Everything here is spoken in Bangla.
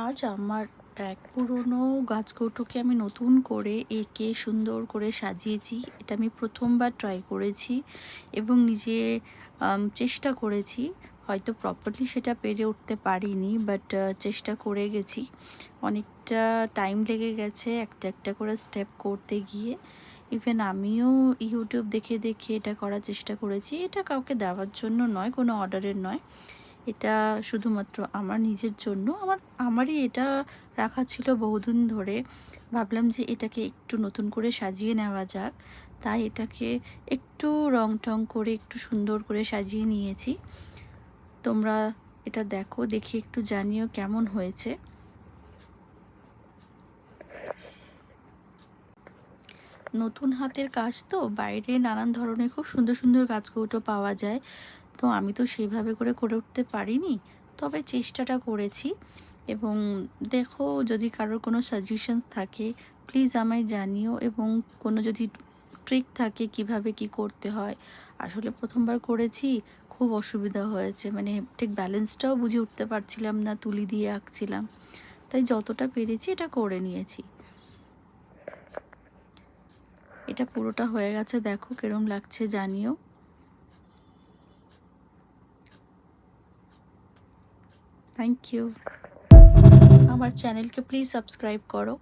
আজ আমার এক পুরনো গাছকৌটোকে আমি নতুন করে এঁকে সুন্দর করে সাজিয়েছি। এটা আমি প্রথমবার ট্রাই করেছি এবং নিজে চেষ্টা করেছি। হয়তো প্রপারলি সেটা পেরে উঠতে পারিনি, বাট চেষ্টা করে গেছি। অনেকটা টাইম লেগে গেছে একটা একটা করে স্টেপ করতে গিয়ে। ইভেন আমিও ইউটিউব দেখে দেখে এটা করার চেষ্টা করেছি। এটা কাউকে দেওয়ার জন্য নয়, কোনো অর্ডারের নয়। এটা শুধুমাত্র আমার নিজের জন্য। আমারই এটা রাখা ছিল বহুদিন ধরে। ভাবলাম যে এটাকে একটু নতুন করে সাজিয়ে নেওয়া যাক। তাই এটাকে একটু রং-টং করে একটু সুন্দর করে সাজিয়ে নিয়েছি। তোমরা এটা দেখো, দেখে একটু জানিও কেমন হয়েছে। নতুন হাতের কাজ তো, বাইরে নানান ধরনের খুব সুন্দর সুন্দর গাছকৌটো পাওয়া যায়। তো আমি তো সেভাবে করে উঠতে পারিনি, তবে চেষ্টাটা করেছি। এবং দেখো, যদি কারোর কোনো সাজেশনস থাকে প্লিজ আমায় জানিও, এবং কোনো যদি ট্রিক থাকে কিভাবে কি করতে হয়। আসলে প্রথমবার করেছি, খুব অসুবিধা হয়েছে, মানে ঠিক ব্যালেন্সটাও বুঝে উঠতে পারছিলাম না, তুলি দিয়ে আঁকছিলাম। তাই যতটা পেরেছি এটা করে নিয়েছি। এটা পুরোটা হয়ে গেছে, দেখো কিরম লাগছে জানিও। Thank you. আমার চ্যানেলকে প্লিজ সাবস্ক্রাইব করো।